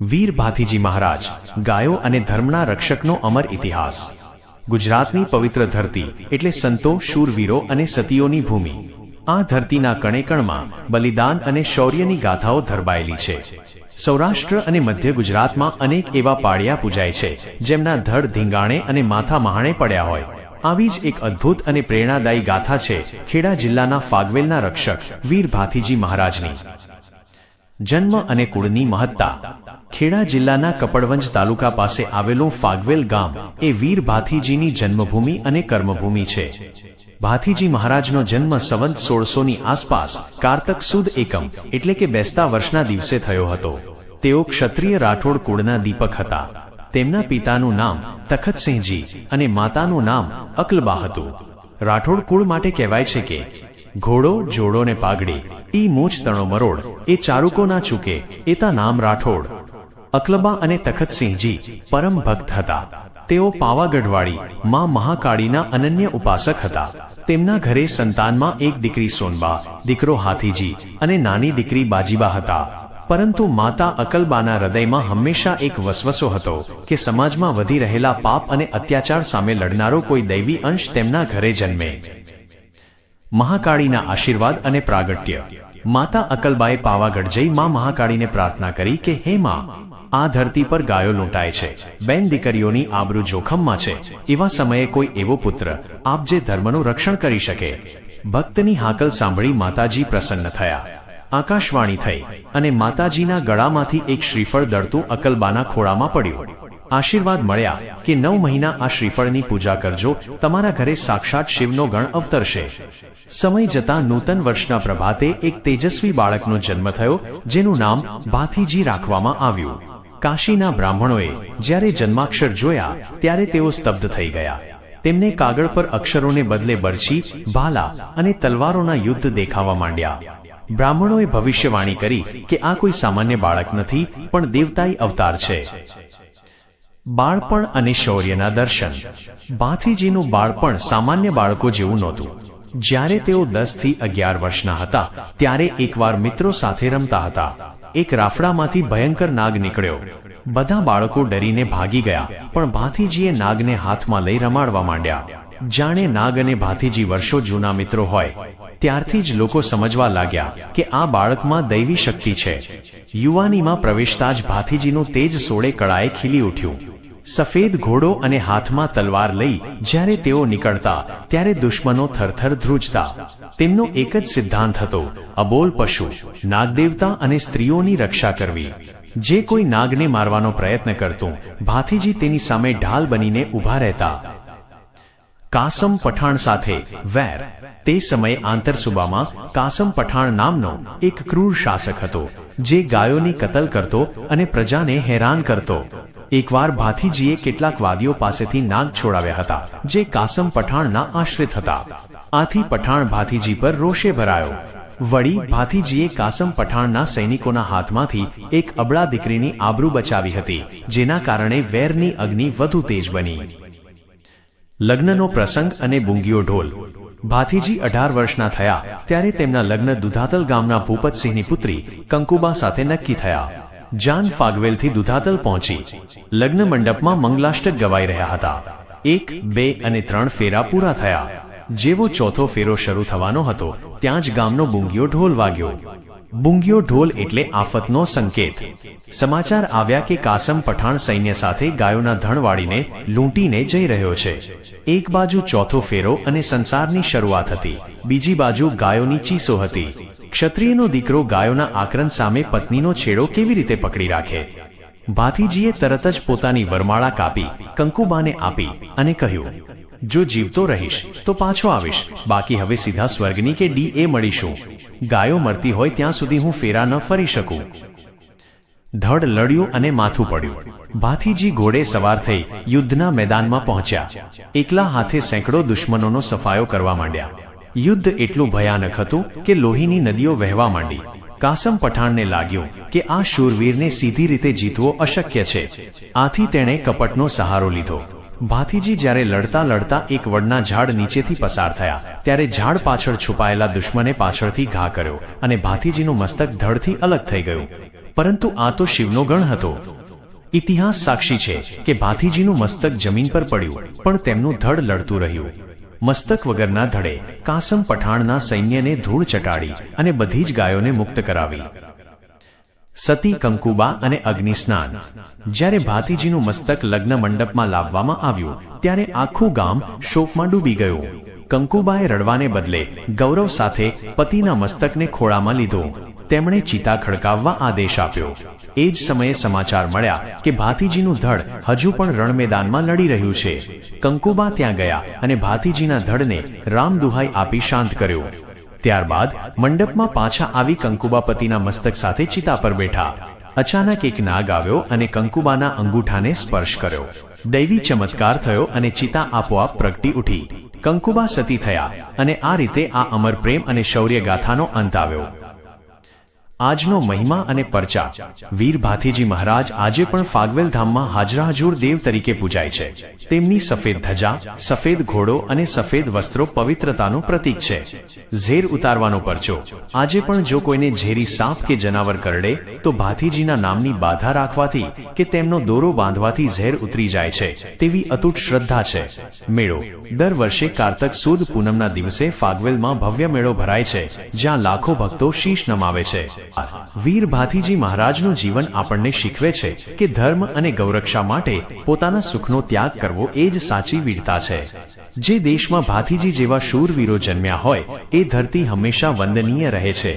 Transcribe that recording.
વીર ભાથીજી મહારાજ, ગાયો અને ધર્મના રક્ષકનો અમર ઇતિહાસ। ગુજરાતની પવિત્ર ધરતી એટલે સંતો, શૂરવીરો અને સતીઓની ભૂમિ। આ ધરતીના કણેકણમાં બલિદાન અને શૌર્યની ગાથાઓ ધરબાયેલી છે। સૌરાષ્ટ્ર અને મધ્ય ગુજરાતમાં અનેક એવા પાળિયા પૂજાય છે જેમના ધડ ધીંગાણે અને માથા મહાણે પડ્યા હોય। આવી જ એક અદ્ભુત અને પ્રેરણાદાયી ગાથા છે ખેડા જિલ્લાના ફાગવેલના રક્ષક વીર ભાથીજી મહારાજની। જન્મ અને કુળની મહત્તા। ખેડા જિલ્લાના કપડવંજ તાલુકા પાસે આવેલું ફાગવેલ ગામ એ વીર ભાથીજીની જન્મભૂમિ અને કર્મભૂમિ છે। ભાથીજી મહારાજનો જન્મ સંવત 1600ની આસપાસ કારતક સુદ એકમ એટલે કે બેસતા વર્ષના દિવસે થયો હતો। તેઓ ક્ષત્રિય રાઠોડ કુળના દીપક હતા। તેમના પિતાનું નામ તખતસિંહજી અને માતાનું નામ અકલબા હતું। રાઠોડ કુળ માટે કહેવાય છે કે ઘોડો જોડો ને પાઘડી, ઈ મૂછ તણો મરોડ, એ ચારુકો ના ચૂકે, એતા નામ રાઠોડ। અકલબા અને તખતસિંહજી પરમ ભક્ત હતા। તેઓ પાવાગઢવાળી માં મહાકાળીના અનન્ય ઉપાસક હતા। તેમના ઘરે સંતાનમાં એક દીકરી સોનબા, દીકરો હાથીજી અને નાની દીકરી બાજીબા હતા। પરંતુ માતા અકલબાના હૃદયમાં હંમેશા એક વસવસો હતો કે સમાજમાં વધી રહેલા પાપ અને અત્યાચાર સામે લડનારો કોઈ દૈવી અંશ તેમના ઘરે જન્મે। મહાકાળીના આશીર્વાદ અને પ્રાગટ્ય। માતા અકલબાએ પાવાગઢ જઈ માં મહાકાળીને પ્રાર્થના કરી કે હે માં, આ ધરતી પર ગાયો લૂંટાય છે, બેન દીકરીઓની આબરૂ જોખમમાં છે, એવા સમયે કોઈ એવો પુત્ર આપ જે ધર્મનું રક્ષણ કરી શકે। ભક્તની હાકલ સાંભળી માતાજી પ્રસન્ન થયા। આકાશવાણી થઈ અને માતાજીના ગળામાંથી એક શ્રીફળ દળતું અકલબાના ખોળામાં પડ્યું। આશીર્વાદ મળ્યા કે 9 મહિના આ શ્રીફળની પૂજા કરજો, તમારા ઘરે સાક્ષાત શિવનો ગણ અવતરશે। સમય જતાં નૂતન વર્ષના પ્રભાતે એક તેજસ્વી બાળકનો જન્મ થયો જેનું નામ ભાથીજી રાખવામાં આવ્યું। કાશીના બ્રાહ્મણોએ જ્યારે જન્માક્ષર જોયા ત્યારે તેઓ સ્તબ્ધ થઈ ગયા। તેમને કાગળ પર અક્ષરોને બદલે બરછી, ભાલા અને તલવારોના યુદ્ધ દેખાવા માંડ્યા। બ્રાહ્મણોએ ભવિષ્યવાણી કરી કે આ કોઈ સામાન્ય બાળક નથી, પણ દેવતાઈ અવતાર છે। બાળપણ અને શૌર્યના દર્શન। ભાથીજીનું બાળપણ સામાન્ય બાળકો જેવું નહોતું। જ્યારે તેઓ 10 થી 11 વર્ષના હતા ત્યારે એકવાર મિત્રો સાથે રમતા હતા। એક રાફડામાંથી ભયંકર નાગ નીકળ્યો। બધા બાળકો ડરીને ભાગી ગયા, પણ ભાથીજીએ નાગને હાથમાં લઈ રમાડવા માંડ્યા। જાણે નાગ અને ભાથીજી વર્ષો જૂના મિત્રો હોય। ત્યારથી જ લોકો સમજવા લાગ્યા કે આ બાળકમાં દૈવી શક્તિ છે। યુવાનીમાં પ્રવેશતા જ ભાથીજીનું તેજ 16 કળાએ ખીલી ઉઠ્યું। સફેદ ઘોડો અને હાથમાં તલવાર લઈ જ્યારે તેઓ નીકળતા ત્યારે દુશ્મનો થરથર ધ્રુજતા। તેમનો એક જ સિદ્ધાંત હતો, અબોલ પશુ, નાગદેવતા અને સ્ત્રીઓની રક્ષા કરવી। જે કોઈ નાગને મારવાનો પ્રયત્ન કરતું, ભાથીજી તેની સામે ઢાલ બનીને ઊભા રહેતા। કાસમ પઠાણ સાથે વેર। તે સમયે આંતરસુબામાં કાસમ પઠાણ નામનો એક ક્રૂર શાસક હતો જે ગાયોની કતલ કરતો અને પ્રજાને હેરાન કરતો। એકવાર ભાથીજીએ કેટલાક વાદીઓ પાસેથી નાગ છોડાવ્યા હતા જે કાસમ પઠાણના આશ્રિત હતા। આથી પઠાણ ભાથીજી પર રોષે ભરાયો। વળી ભાથીજીએ કાસમ પઠાણના સૈનિકોના હાથમાંથી એક અબળા દીકરીની આબરૂ બચાવી હતી, જેના કારણે વેરની અગ્નિ વધુ તેજ બની। લગ્નનો પ્રસંગ અને બુંગીઓ ઢોલ। ભાથીજી 18 વર્ષના થયા ત્યારે તેમના લગ્ન દુધાતલ ગામના ભૂપતસિંહની પુત્રી કંકુબા સાથે નક્કી થયા। જાન ફાગવેલથી દુધાતલ પહોંચી। લગ્ન મંડપમાં મંગલાષ્ટક ગવાઈ રહ્યા હતા। 1, 2 અને 3 ફેરા પૂરા થયા। જેવો ચોથો ફેરો શરૂ થવાનો હતો ત્યાં જ ગામનો બુંગીઓ ઢોલ વાગ્યો। બુંગીઓ ઢોલ એટલે આફતનો સંકેત। સમાચાર આવ્યા કે કાસમ પઠાણ સૈન્ય સાથે ગાયોના ધણ વાળીને લૂંટીને જઈ રહ્યો છે। એક બાજુ ચોથો ફેરો અને સંસારની શરૂઆત હતી, બીજી બાજુ ગાયોની ચીસો હતી। ક્ષત્રિયનો દીકરો ગાયોના આક્રંદ સામે પત્નીનો છેડો કેવી રીતે પકડી રાખે? ભાથીજીએ તરત જ પોતાની વરમાળા કાપી કંકુબાને આપી અને કહ્યું, જો જીવતો રહીશ તો પાછો આવીશ, બાકી હવે સીધા સ્વર્ગની કે ડીએ મળીશું। ગાયો મરતી હોય ત્યાં સુધી હું ફેરા ન ફરી શકું। ધડ લડ્યું અને માથું પડ્યું। ભાથીજી ઘોડે સવાર થઈ યુદ્ધના મેદાનમાં પહોંચ્યા। એકલા હાથે સેંકડો દુશ્મનોનો સફાયો કરવા માંડ્યા। યુદ્ધ એટલું ભયાનક હતું કે લોહીની નદીઓ વહેવા માંડી। કાસમ પઠાણને લાગ્યું કે આ શૂરવીરને સીધી રીતે જીતવો અશક્ય છે। આથી તેણે કપટનો સહારો લીધો। ભાથીજી જ્યારે લડતા લડતા એક વડના ઝાડ નીચેથી પસાર થયા ત્યારે ઝાડ પાછળ છુપાયેલા દુશ્મને પાછળથી ઘા કર્યો અને ભાથીજીનું મસ્તક ધડથી અલગ થઈ ગયું। પરંતુ આ તો શિવનો ગણ હતો. ઇતિહાસ સાક્ષી છે કે ભાથીજીનું મસ્તક જમીન પર પડ્યું, પણ તેમનું ધડ લડતું રહ્યું. મસ્તક વગરના ધડે કાસમ પઠાણના સૈન્યને ધૂળ ચટાડી અને બધી જ ગાયોને મુક્ત કરાવી. સતી, કંકુબા અને અગ્નિસ્નાન. જ્યારે ભાથીજીનું મસ્તક લગ્ન મંડપમાં લાવવામાં આવ્યું ત્યારે આખું ગામ શોકમાં ડૂબી ગયું. કંકુબાએ રડવાને બદલે ગૌરવ સાથે પતિના મસ્તકને ખોળામાં લીધું. તેમણે ચિતા ખડકાવવા આદેશ આપ્યો. એ જ સમયે સમાચાર મળ્યા કે ભાથીજીનું ધડ હજુ પણ રણમેદાનમાં લડી રહ્યું છે. કંકુબા ત્યાં ગયા અને ભાથીજીના ધડને રામ દુહાઈ આપી શાંત કર્યો. ત્યારબાદ મંડપમાં પાછા આવી કંકુબા પતિના મસ્તક સાથે ચિતા પર બેઠા. અચાનક એક નાગ આવ્યો અને કંકુબાના અંગૂઠાને સ્પર્શ કર્યો. દૈવી ચમત્કાર થયો અને ચિતા આપોઆપ પ્રગટી ઉઠી. કંકુબા સતી થયા અને આ રીતે આ અમર પ્રેમ અને શૌર્ય ગાથાનો અંત આવ્યો. આજનો મહિમા અને પરચા. વીર ભાથીજી મહારાજ આજે પણ ફાગવેલ ધામમાં હાજરાહજુર દેવ તરીકે પૂજાય છે. તેમની સફેદ ધજા, સફેદ ઘોડો અને સફેદ વસ્ત્રો પવિત્રતાનું પ્રતીક છે. ઝેર ઉતારવાનો પરચો. આજે પણ જો કોઈને ઝેરી સાપ કે જનાવર કરડે તો ભાથીજીના નામની બાધા રાખવાથી કે તેમનો દોરો બાંધવાથી ઝેર ઉતરી જાય છે, તેવી અતૂટ શ્રદ્ધા છે. મેળો. દર વર્ષે કારતક સુદ પૂનમના દિવસે ફાગવેલમાં ભવ્ય મેળો ભરાય છે, જ્યાં લાખો ભક્તો શીશ નમાવે છે. વીર ભાથીજી મહારાજનું જીવન આપણને શીખવે છે કે ધર્મ અને ગૌરક્ષા માટે પોતાના સુખનો ત્યાગ કરવો એ જ સાચી વીરતા છે. જે દેશમાં ભાથીજી જેવા શૂરવીરો જન્મ્યા હોય એ ધરતી હંમેશા વંદનીય રહે છે.